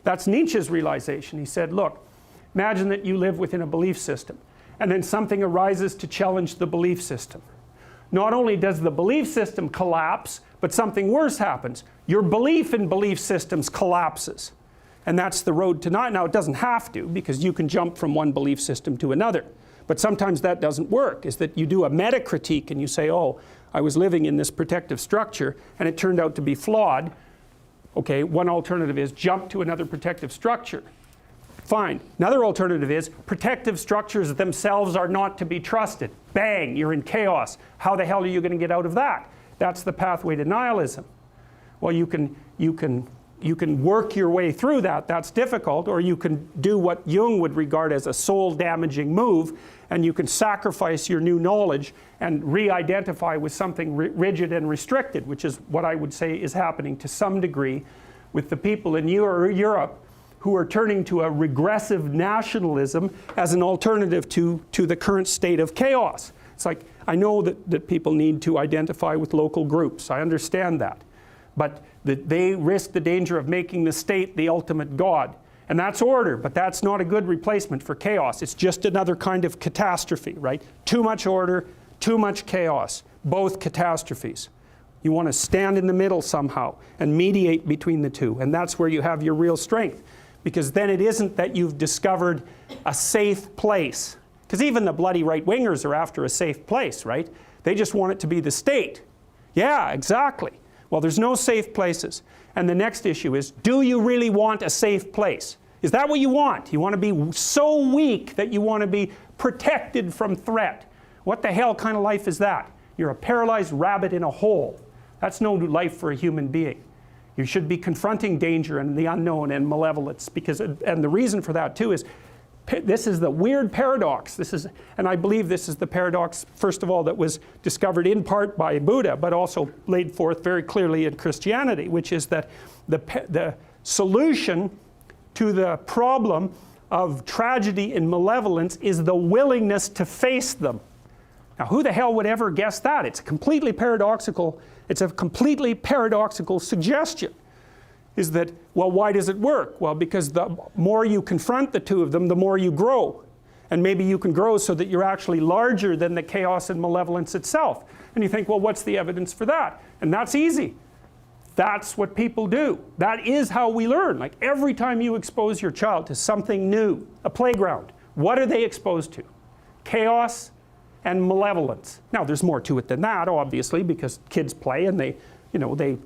That's Nietzsche's realization. He said, look, imagine that you live within a belief system, and then something arises to challenge the belief system. Not only does the belief system collapse, but something worse happens. Your belief in belief systems collapses. And that's the road to now. Now, it doesn't have to, because you can jump from one belief system to another. But sometimes that doesn't work, is that you do a meta-critique and you say, oh, I was living in this protective structure and it turned out to be flawed. Okay, one alternative is jump to another protective structure. Fine. Another alternative is protective structures themselves are not to be trusted. Bang, you're in chaos. How the hell are you going to get out of that? That's the pathway to nihilism. Well, you can work your way through that. That's difficult. Or you can do what Jung would regard as a soul-damaging move, and you can sacrifice your new knowledge and re-identify with something rigid and restricted, which is what I would say is happening to some degree with the people in Europe who are turning to a regressive nationalism as an alternative to the current state of chaos. It's like, I know that people need to identify with local groups. I understand that. But they risk the danger of making the state the ultimate God. And that's order, but that's not a good replacement for chaos. It's just another kind of catastrophe, right? Too much order, too much chaos, both catastrophes. You want to stand in the middle somehow and mediate between the two. And that's where you have your real strength. Because then it isn't that you've discovered a safe place. Because even the bloody right-wingers are after a safe place, right? They just want it to be the state. Yeah, exactly. Well, there's no safe places. And the next issue is, do you really want a safe place? Is that what you want? You want to be so weak that you want to be protected from threat. What the hell kind of life is that? You're a paralyzed rabbit in a hole. That's no life for a human being. You should be confronting danger and the unknown and malevolence. And the reason for that too is, this is the weird paradox. And I believe this is the paradox, first of all, that was discovered in part by Buddha, but also laid forth very clearly in Christianity, which is that the solution to the problem of tragedy and malevolence is the willingness to face them. Now, who the hell would ever guess that? It's a completely paradoxical suggestion. Is that, well, why does it work? Well, because the more you confront the two of them, the more you grow. And maybe you can grow so that you're actually larger than the chaos and malevolence itself. And you think, well, what's the evidence for that? And that's easy. That's what people do. That is how we learn. Like every time you expose your child to something new, a playground, what are they exposed to? Chaos and malevolence. Now, there's more to it than that, obviously, because kids play and they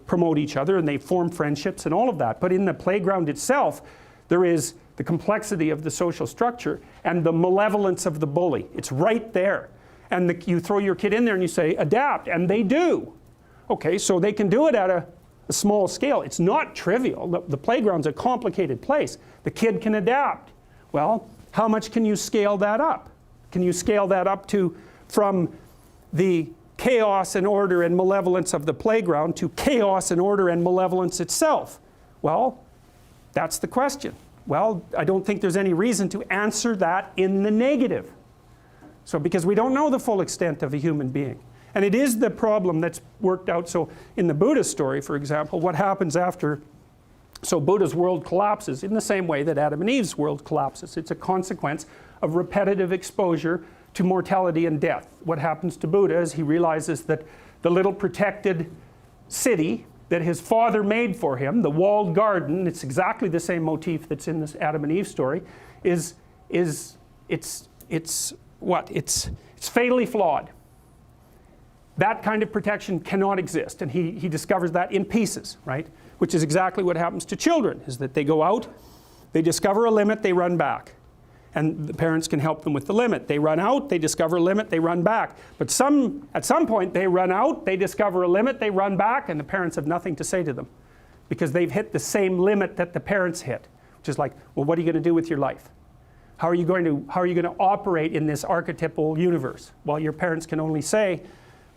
promote each other and they form friendships and all of that. But in the playground itself, there is the complexity of the social structure and the malevolence of the bully. It's right there. And you throw your kid in there and you say, adapt, and they do. Okay, so they can do it at a small scale. It's not trivial. The playground's a complicated place. The kid can adapt. Well, how much can you scale that up? Can you scale that up from the chaos and order and malevolence of the playground to chaos and order and malevolence itself? Well, that's the question. Well, I don't think there's any reason to answer that in the negative. So, because we don't know the full extent of a human being. And it is the problem that's worked out. So, in the Buddha story, for example, what happens after, so Buddha's world collapses in the same way that Adam and Eve's world collapses. It's a consequence of repetitive exposure to mortality and death. What happens to Buddha is he realizes that the little protected city that his father made for him, the walled garden, it's exactly the same motif that's in this Adam and Eve story, it's fatally flawed. That kind of protection cannot exist, and he discovers that in pieces, right? Which is exactly what happens to children, is that they go out, they discover a limit, they run back. And the parents can help them with the limit. They run out, they discover a limit, they run back. But at some point they run out, they discover a limit, they run back, and the parents have nothing to say to them. Because they've hit the same limit that the parents hit. Which is like, well, what are you going to do with your life? How are you going to operate in this archetypal universe? Well, your parents can only say,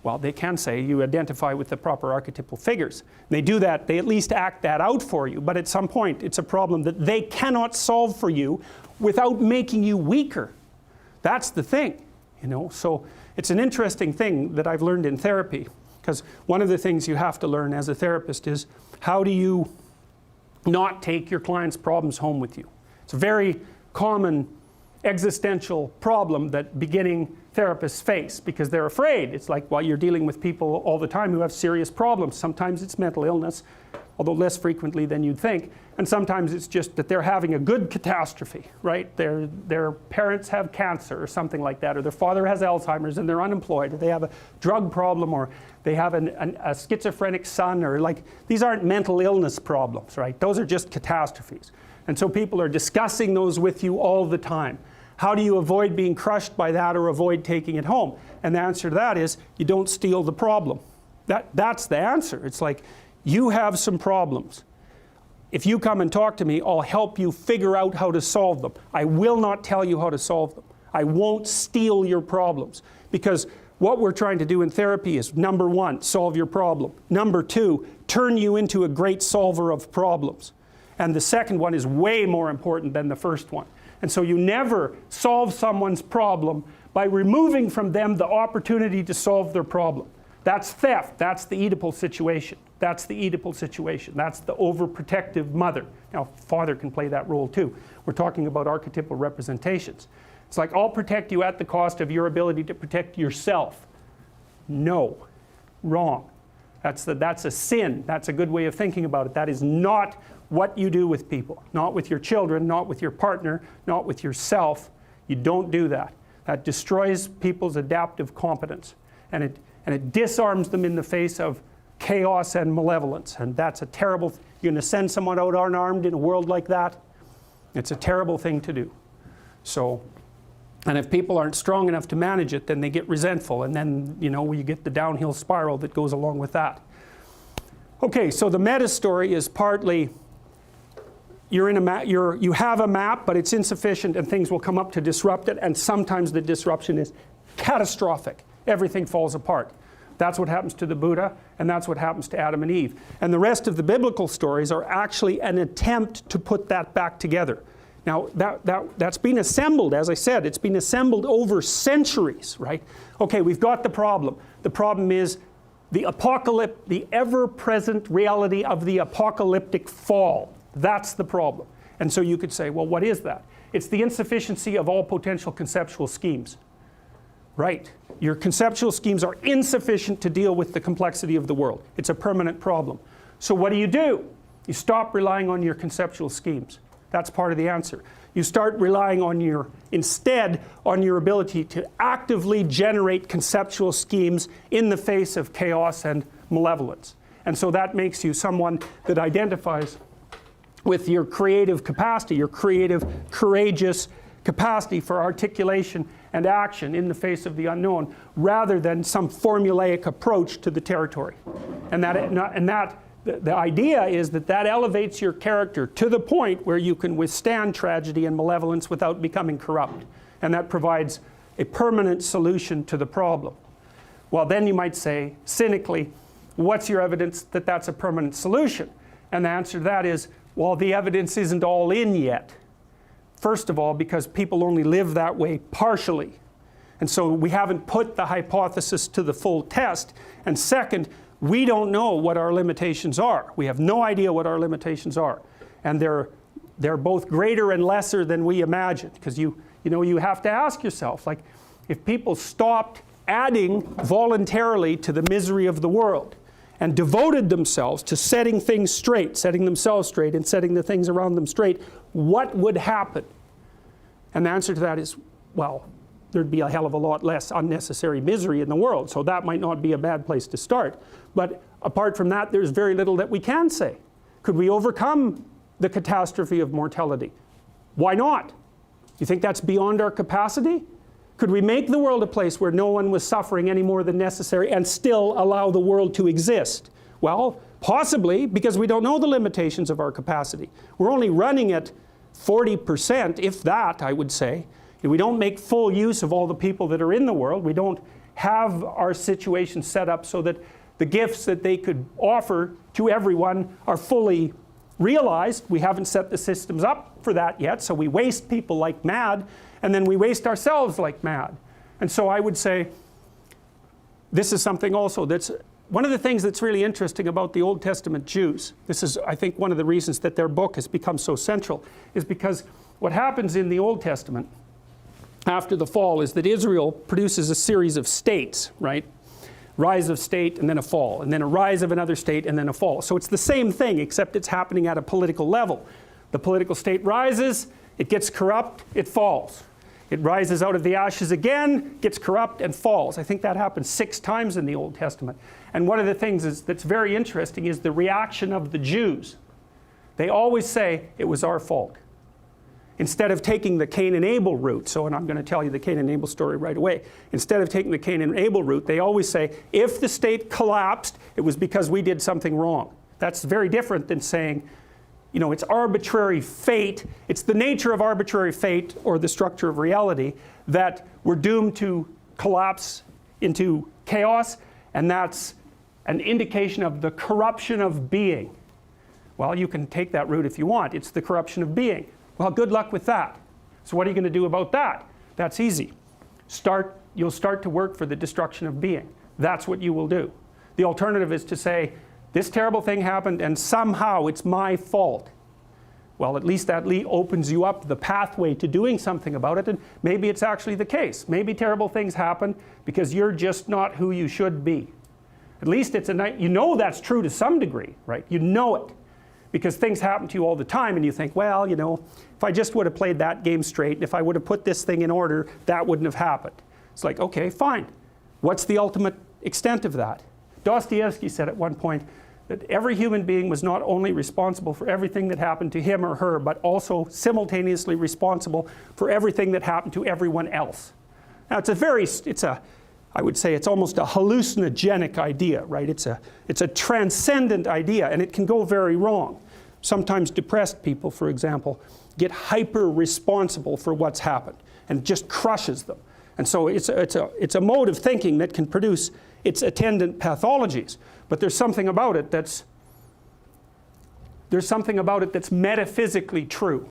well, they can say you identify with the proper archetypal figures. They do that, they at least act that out for you, but at some point it's a problem that they cannot solve for you without making you weaker. That's the thing, So it's an interesting thing that I've learned in therapy, because one of the things you have to learn as a therapist is how do you not take your client's problems home with you. It's a very common existential problem that beginning therapists face because they're afraid. It's like, well, you're dealing with people all the time who have serious problems. Sometimes it's mental illness, although less frequently than you'd think. And sometimes it's just that they're having a good catastrophe, right? Their parents have cancer or something like that, or their father has Alzheimer's and they're unemployed, or they have a drug problem, or they have a schizophrenic son, or like, these aren't mental illness problems, right? Those are just catastrophes. And so people are discussing those with you all the time. How do you avoid being crushed by that or avoid taking it home? And the answer to that is you don't steal the problem. That's the answer. It's like, you have some problems. If you come and talk to me, I'll help you figure out how to solve them. I will not tell you how to solve them. I won't steal your problems. Because what we're trying to do in therapy is, number one, solve your problem. Number two, turn you into a great solver of problems. And the second one is way more important than the first one. And so you never solve someone's problem by removing from them the opportunity to solve their problem. That's theft. That's the Oedipal situation. That's the Oedipal situation. That's the overprotective mother. Now, father can play that role too. We're talking about archetypal representations. It's like, I'll protect you at the cost of your ability to protect yourself. No. Wrong. That's a sin. That's a good way of thinking about it. That is not what you do with people. Not with your children, not with your partner, not with yourself. You don't do that. That destroys people's adaptive competence. And it disarms them in the face of chaos and malevolence. And that's a terrible thing. You're going to send someone out unarmed in a world like that? It's a terrible thing to do. So, and if people aren't strong enough to manage it, then they get resentful. And then, you know, you get the downhill spiral that goes along with that. Okay, so the meta story is partly you have a map, but it's insufficient and things will come up to disrupt it, and sometimes the disruption is catastrophic. Everything falls apart. That's what happens to the Buddha, and that's what happens to Adam and Eve. And the rest of the biblical stories are actually an attempt to put that back together. Now, that's been assembled, as I said, it's been assembled over centuries, right? Okay, we've got the problem. The problem is the ever-present reality of the apocalyptic fall. That's the problem. And so you could say, well, what is that? It's the insufficiency of all potential conceptual schemes. Right. Your conceptual schemes are insufficient to deal with the complexity of the world. It's a permanent problem. So what do? You stop relying on your conceptual schemes. That's part of the answer. You start relying instead on your ability to actively generate conceptual schemes in the face of chaos and malevolence. And so that makes you someone that identifies with your creative capacity, your creative, courageous capacity for articulation and action in the face of the unknown, rather than some formulaic approach to the territory. And the idea is that elevates your character to the point where you can withstand tragedy and malevolence without becoming corrupt. And that provides a permanent solution to the problem. Well, then you might say, cynically, what's your evidence that that's a permanent solution? And the answer to that is, well, the evidence isn't all in yet. First of all, because people only live that way partially. And so we haven't put the hypothesis to the full test. And second, we don't know what our limitations are. We have no idea what our limitations are. And they're both greater and lesser than we imagined. Because you have to ask yourself, like, if people stopped adding voluntarily to the misery of the world and devoted themselves to setting things straight, setting themselves straight and setting the things around them straight, what would happen? And the answer to that is, well, there'd be a hell of a lot less unnecessary misery in the world. So that might not be a bad place to start. But apart from that, there's very little that we can say. Could we overcome the catastrophe of mortality? Why not? You think that's beyond our capacity? Could we make the world a place where no one was suffering any more than necessary and still allow the world to exist? Well, possibly, because we don't know the limitations of our capacity. We're only running at 40%, if that, I would say. And we don't make full use of all the people that are in the world. We don't have our situation set up so that the gifts that they could offer to everyone are fully realized. We haven't set the systems up for that yet, so we waste people like mad, and then we waste ourselves like mad. And so I would say this is something also that's one of the things that's really interesting about the Old Testament Jews, this is, I think, one of the reasons that their book has become so central, is because what happens in the Old Testament after the fall is that Israel produces a series of states, right? Rise of state and then a fall, and then a rise of another state and then a fall. So it's the same thing, except it's happening at a political level. The political state rises, it gets corrupt, it falls. It rises out of the ashes again, gets corrupt, and falls. I think that happens 6 times in the Old Testament. And one of the things that's very interesting is the reaction of the Jews. They always say, it was our fault. Instead of taking the Cain and Abel route, so, and I'm going to tell you the Cain and Abel story right away. Instead of taking the Cain and Abel route, they always say, if the state collapsed, it was because we did something wrong. That's very different than saying, you know, it's arbitrary fate. It's the nature of arbitrary fate, or the structure of reality, that we're doomed to collapse into chaos, and that's an indication of the corruption of being. Well, you can take that route if you want. It's the corruption of being. Well, good luck with that. So what are you going to do about that? That's easy. You'll start to work for the destruction of being. That's what you will do. The alternative is to say, this terrible thing happened and somehow it's my fault. Well, at least that opens you up the pathway to doing something about it, and maybe it's actually the case. Maybe terrible things happen because you're just not who you should be. At least it's you know that's true to some degree, right? You know it. Because things happen to you all the time and you think, well, you know, if I just would have played that game straight, and if I would have put this thing in order, that wouldn't have happened. It's like, okay, fine. What's the ultimate extent of that? Dostoevsky said at one point that every human being was not only responsible for everything that happened to him or her, but also simultaneously responsible for everything that happened to everyone else. Now, I would say it's almost a hallucinogenic idea, right? It's a transcendent idea, and it can go very wrong. Sometimes depressed people, for example, get hyper-responsible for what's happened, and it just crushes them. And so it's a mode of thinking that can produce its attendant pathologies. But there's something about it that's metaphysically true.